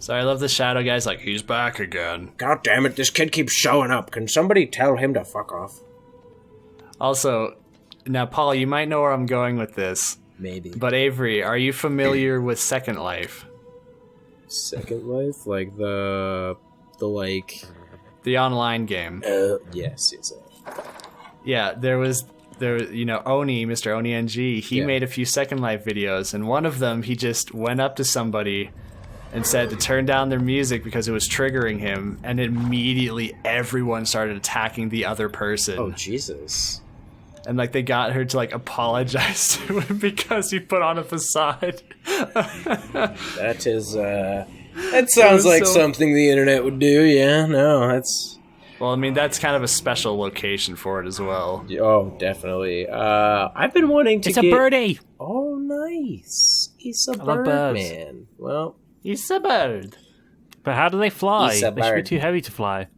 So I love the shadow guy's like, he's back again. God damn it, this kid keeps showing up. Can somebody tell him to fuck off? Also, now, Paul, you might know where I'm going with this. Maybe. But Avery, are you familiar with Second Life? Second Life? Like the online game. Yes. Yeah, there, Oni, Mr. Oni NG, he made a few Second Life videos, and one of them, he just went up to somebody and said to turn down their music because it was triggering him, and immediately everyone started attacking the other person. Oh, Jesus. And, like, they got her to, like, apologize to him because he put on a facade. That is, that sounds like something the internet would do, yeah. No, that's... Well, I mean, that's kind of a special location for it as well. Oh, definitely. I've been wanting to It's a birdie! Oh, nice. He's a love bird, birds. man. Well... He's a bird. But how do they fly? He's a They should be bird. too heavy to fly.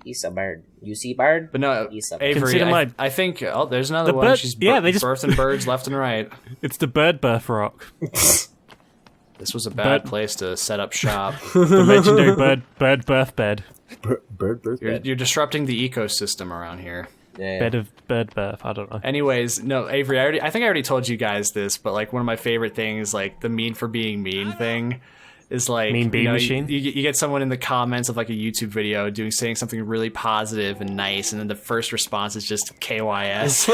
He's a bird. You see bird? But no, He's a bird. Avery, Consider my- I think... Oh, there's another The one. bird- She's yeah, they just- birthing birds left and right. It's the bird birth rock. This was a bad place to set up shop. The legendary bird birth bed. Bird birth bed. You're disrupting the ecosystem around here. Yeah. Bed of bird birth. I don't know. Anyways, no, Avery, I think I already told you guys this, but like one of my favorite things, like the mean for being mean thing, is like Mean bean machine? You get someone in the comments of like a YouTube video saying something really positive and nice, and then the first response is just KYS.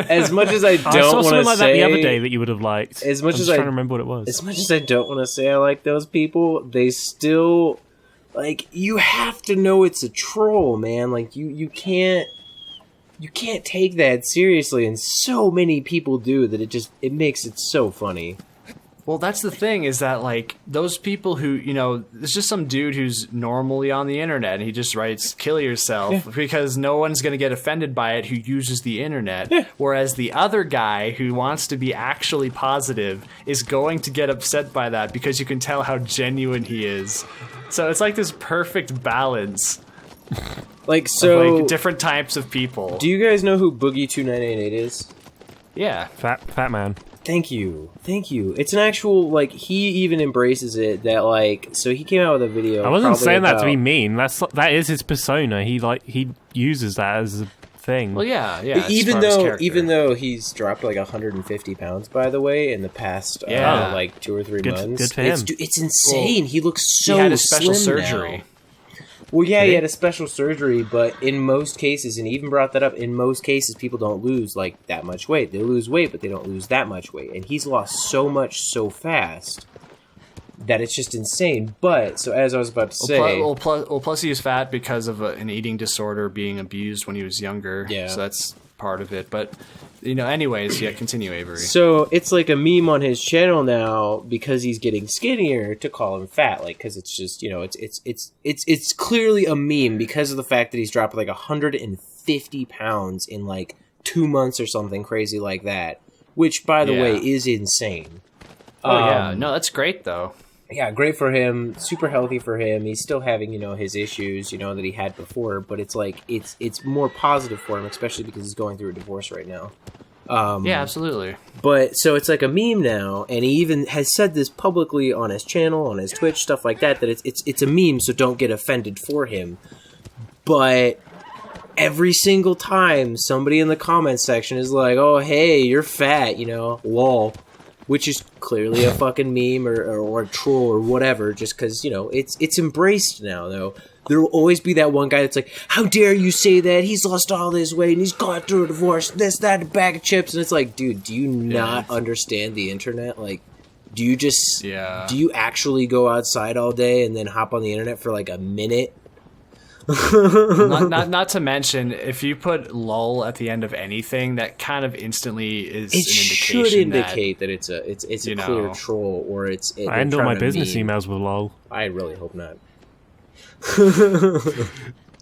As much as I I saw don't want something to like say... that the other day that you would have liked. As much I'm as just I- trying to remember what it was. As much as I don't want to say I like those people, they still... Like, you have to know it's a troll, man. Like, you can't... You can't take that seriously, and so many people do that it makes it so funny. Well, that's the thing, is that, like, those people who, there's just some dude who's normally on the internet, and he just writes, kill yourself, because no one's going to get offended by it who uses the internet. Yeah. Whereas the other guy who wants to be actually positive is going to get upset by that because you can tell how genuine he is. So it's like this perfect balance Like, of, so... like, different types of people. Do you guys know who Boogie2988 is? Yeah. Fat man. Thank you. It's an actual, like, he even embraces it that, like, so he came out with a video. I wasn't probably saying that to about- be mean. That is his persona. He uses that as a thing. Well, yeah. It's Even part of his though character. he's dropped like 150 pounds, by the way, in the past Yeah. like 2 or 3 Good- months. good for him. It's insane. He looks so he had a special slim surgery. now. Well, yeah, he had a special surgery, but in most cases, and he even brought that up, in most cases, people don't lose, like, that much weight. They lose weight, but they don't lose that much weight. And he's lost so much so fast that it's just insane. But, so as I was about to say... Plus he was fat because of an eating disorder being abused when he was younger. Yeah. So that's part of it. But, anyways, yeah, continue, Avery. So it's like a meme on his channel now because he's getting skinnier to call him fat, like because it's just it's clearly a meme because of the fact that he's dropped like 150 pounds in like 2 months or something crazy like that, which by the way is insane. Yeah, no, that's great though. Yeah, great for him. Super healthy for him. He's still having, his issues, that he had before, but it's like it's more positive for him, especially because he's going through a divorce right now. Yeah, absolutely. But so it's like a meme now, and he even has said this publicly on his channel, on his Twitch, stuff like that. That it's a meme, so don't get offended for him. But every single time somebody in the comments section is like, "Oh, hey, you're fat," lol. Which is clearly a fucking meme or a troll or whatever, just because, it's embraced now, though. There will always be that one guy that's like, how dare you say that? He's lost all this weight and he's gone through a divorce, this, that, a bag of chips. And it's like, dude, do you not understand the internet? Like, do you just, do you actually go outside all day and then hop on the internet for like a minute? not to mention, if you put lol at the end of anything, that kind of instantly is an indication should indicate that it's a clear troll, or I end all my business emails with lol. I really hope not. Do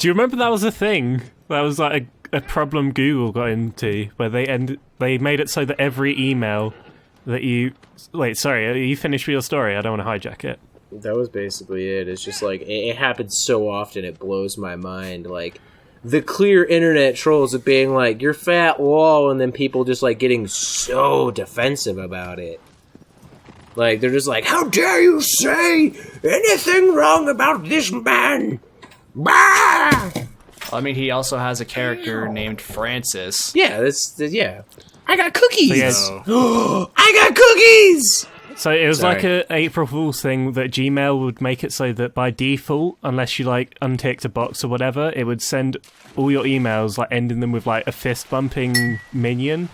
you remember that was a thing? That was like a problem Google got into, where they made it so that every email that you... Wait, sorry, are you finished with your story? I don't want to hijack it. That was basically it. It's just like, it happens so often, it blows my mind. Like, the clear internet trolls of being like, you're fat, whoa, and then people just like getting so defensive about it. Like, they're just like, how dare you say anything wrong about this man? Bah! I mean, he also has a character named Francis. Yeah, yeah. I got cookies! So, I got cookies! So it was Sorry. like a April Fool's thing that Gmail would make it so that by default, unless you like unticked a box or whatever, it would send all your emails like ending them with like a fist bumping minion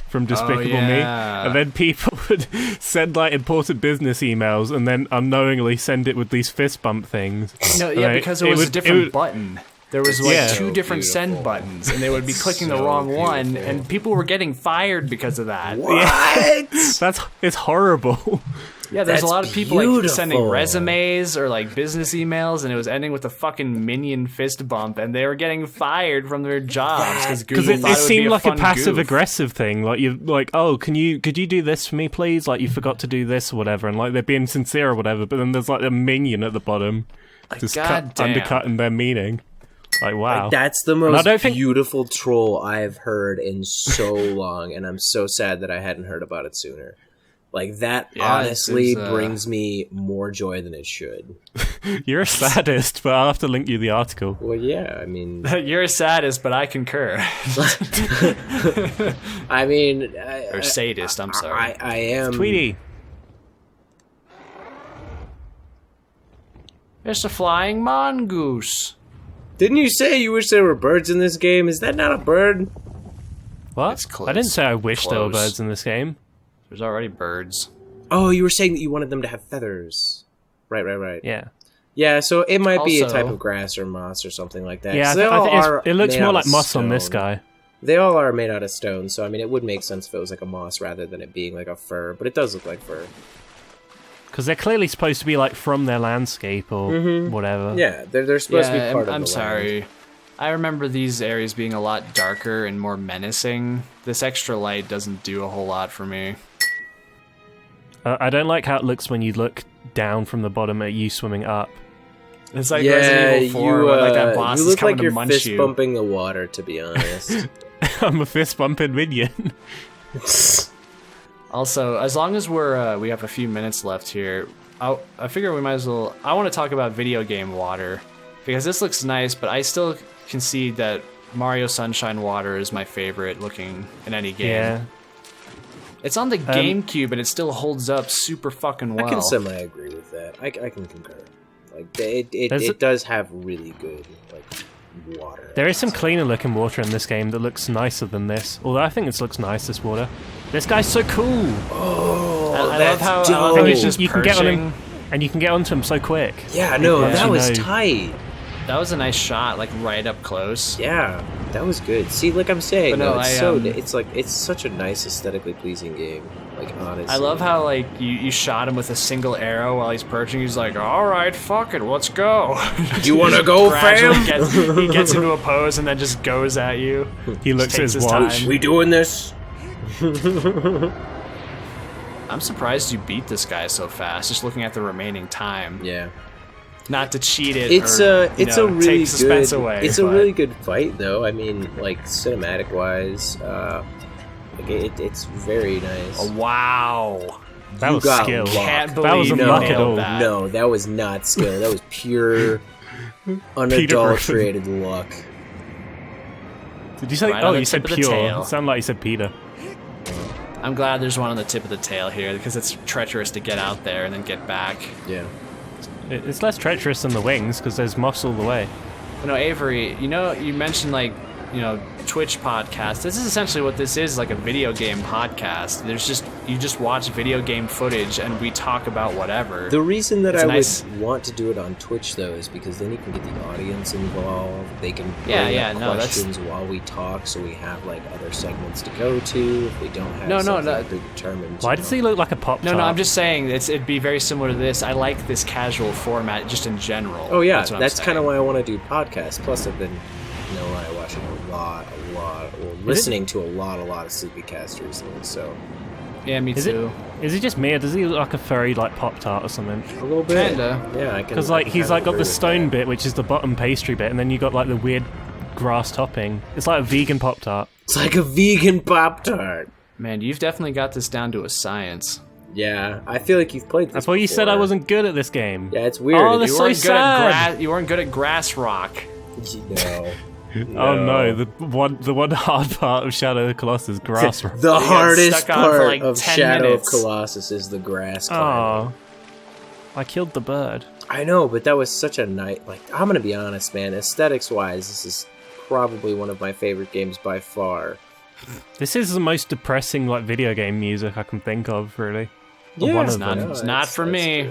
from Despicable Me, yeah. and then people would send like important business emails and then unknowingly send it with these fist bump things. no, yeah, Like, because it was a different button. There was like Yeah. two So different send beautiful. buttons, and they would be clicking the so wrong one, beautiful. and people were getting fired because of that. What? It's horrible. Yeah, there's a That's lot of people like sending beautiful. resumes or like business emails, and it was ending with a fucking minion fist bump, and they were getting fired from their jobs because Because Google thought it would seemed be like a fun passive goof. aggressive thing. Like you're like, oh, could you do this for me, please? Like you forgot to do this or whatever, and like they're being sincere or whatever. But then there's like a minion at the bottom, just goddamn. undercutting their meaning. Like wow, That's the I most don't think- beautiful troll I've heard in so long, and I'm so sad that I hadn't heard about it sooner. Like, that Yeah, honestly it's, brings me more joy than it should. you're a sadist. But I'll have to link you the article. Well, yeah, I mean... You're a sadist, but I concur. I mean... Or sadist, I'm sorry. I am... Tweety. It's a flying mongoose. Didn't you say you wish there were birds in this game? Is that not a bird? What? It's close. I didn't say I wish there were Close. birds in this game. There's already birds. Oh, you were saying that you wanted them to have feathers. Right. Yeah. Yeah, so it might be a Also- type of grass or moss or something like that. Yeah, 'Cause I they all think are it looks made more out like of moss on this stone. guy. They all are made out of stone, so I mean, it would make sense if it was like a moss rather than it being like a fur, but it does look like fur. Because they're clearly supposed to be like from their landscape or whatever. Yeah, they're supposed to be Yeah, part of I'm the sorry. land. I remember these areas being a lot darker and more menacing. This extra light doesn't do a whole lot for me. I don't like how it looks when you look down from the bottom at you swimming up. It's like Yeah, Resident Evil 4 you, when like that boss you is look coming like to you're munch fist you. bumping the water, to be honest. I'm a fist bumping minion. Also, as long as we have a few minutes left here, I figure we might as well... I want to talk about video game water. Because this looks nice, but I still concede that Mario Sunshine water is my favorite looking in any game. Yeah. It's on the GameCube and it still holds up super fucking well. I can semi-agree with that. I can concur. Like, There's it does have really good, like, water. There is some cleaner looking water in this game that looks nicer than this. Although I think this looks nice, this water. This guy's so cool! Oh, I love that's how dope. he's just you can get on perching. him, and you can get onto him so quick. Yeah, no, Yeah. that You was know. tight. That was a nice shot, like right up close. Yeah, that was good. See, like I'm saying, But no, it's it's such a nice aesthetically pleasing game. Like, honestly, I love how like you shot him with a single arrow while he's perching. He's like, "All right, fuck it, let's go." You want to go, Gradually fam? he gets into a pose and then just goes at you. He looks at takes his his watch. time. We doing this? I'm surprised you beat this guy so fast. Just looking at the remaining time, Yeah, not to cheat it. it's or, a take really suspense good. away. It's a but- really good fight, though. I mean, like cinematic wise, like it's very nice. Wow. That You was got skill. luck. Can't That wasn't believe you luck at nailed all. that. No, that was not skill. That was pure, unadulterated luck. Did you say? Right oh, on the you said tip of the pure. tail. It sounded like you said Peter. I'm glad there's one on the tip of the tail here because it's treacherous to get out there and then get back. Yeah. It's less treacherous than the wings because there's moss all the way. You know, Avery, you mentioned like, Twitch podcast. This is essentially what this is, like a video game podcast. You just watch video game footage and we talk about whatever. The reason that It's I nice. would want to do it on Twitch, though, is because then you can get the audience involved. They can bring Yeah, up no, that's- questions while we talk, so we have like other segments to go to. If we don't have No, something predetermined. Why does he look like a pop tart? No, I'm just saying it'd be very similar to this. I like this casual format just in general. Oh yeah, what I'm that's kind of saying. why I want to do podcasts. Plus, I've been, watching a lot, or listening to a lot of Sleepycast recently. So Yeah, me Is too. Is he just me, or does he look like a furry like pop tart or something? a little bit, Kinda. Yeah, I can. Because I like can he's kinda like got agree the with stone that. bit, which is the bottom pastry bit, and then you got like the weird grass topping. It's like a vegan pop tart. It's like a vegan Pop Tart. Man, you've definitely got this down to a science. Yeah, I feel like you've played this I thought you said I before. wasn't good at this game. Yeah, it's weird. Oh, that's You so weren't good sad. you weren't good at Grass Rock. No. Oh no, the one hard part of Shadow of the Colossus, grass. The hardest stuck on for part like of 10 Shadow minutes. of Colossus is the grass climbing. Oh, I killed the bird. I know, but that was such a night. Like, I'm gonna be honest, man. Aesthetics-wise, this is probably one of my favorite games by far. This is the most depressing like video game music I can think of, really. Yeah, one It's of not, them. it's not for me.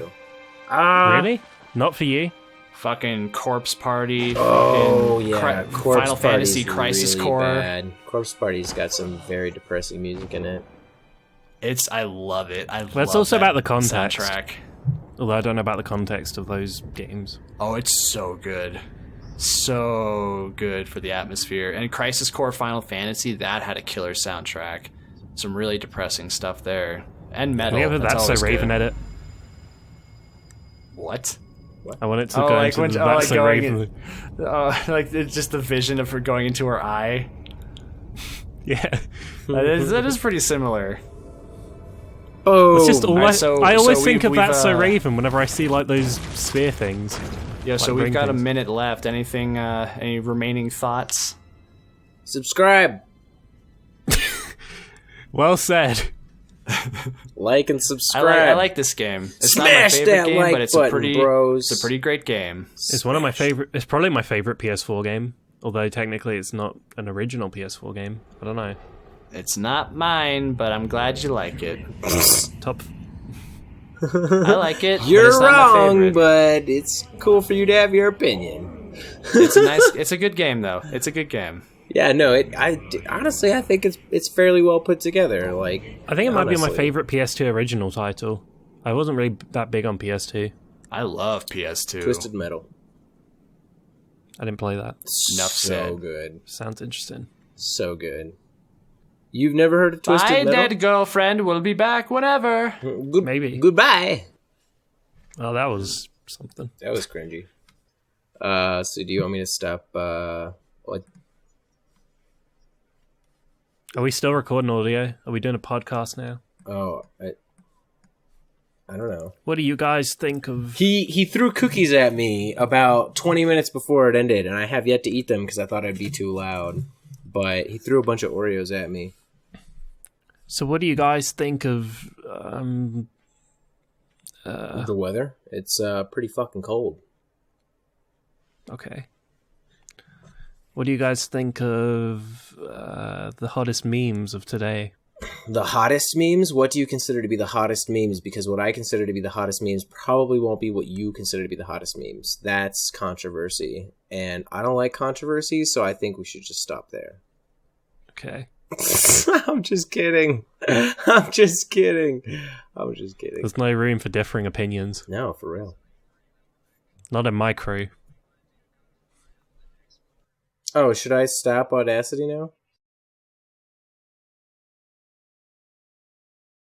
Really? Not for you? Fucking Corpse Party. Oh fucking yeah, Cri- Corpse Final Fantasy Party's Crisis really Core. bad. Corpse Party's got some very depressing music in it. I love it. That's love also that about the context. soundtrack. Although I don't know about the context of those games. Oh, it's so good. So good for the atmosphere. And Crisis Core Final Fantasy, that had a killer soundtrack. Some really depressing stuff there. And metal. Yeah, but that's so always Raven good. edit. What? I want it to Oh, go like into when the like That's So going Raven. like it's just the vision of her going into her eye. Yeah. That is pretty similar. Oh, It's just all Alright, I, so- I always so think of we've, That's So uh, Raven whenever I see like those sphere things. Yeah, so Like we've ring got a things. minute left. Anything any remaining thoughts? subscribe, Well said. like, and I subscribe. like this game. It's Smash not my favorite that game, like but it's button, bros. it's a pretty great game. It's one of my favorite. It's probably my favorite PS4 game. Although technically it's not an original PS4 game. I don't know. It's not mine, but I'm glad you like it. Top. I like it. but You're it's not my wrong, favorite. but it's cool for you to have your opinion. It's a good game though. It's a good game. Yeah, no, honestly, I think it's fairly well put together. Like, I think it might be my honestly. favorite PS2 original title. I wasn't really that big on PS2. I love PS2. Twisted Metal. I didn't play that. Enough so said. good, Sounds interesting. so good. You've never heard of Twisted My Metal? dead girlfriend will be back whenever. Maybe. Goodbye. Oh, that was something. That was cringy. So do you want me to stop? What? Are we still recording audio? Are we doing a podcast now? Oh, I don't know. What do you guys think of? He threw cookies at me about 20 minutes before it ended, and I have yet to eat them because I thought I'd be too loud. But he threw a bunch of Oreos at me. So, what do you guys think of? The weather? It's pretty fucking cold. Okay. What do you guys think of the hottest memes of today? The hottest memes? What do you consider to be the hottest memes? Because what I consider to be the hottest memes probably won't be what you consider to be the hottest memes. That's controversy. And I don't like controversy, so I think we should just stop there. Okay. I'm just kidding. I'm just kidding. There's no room for differing opinions. No, for real. Not in my crew. Oh, should I stop Audacity now?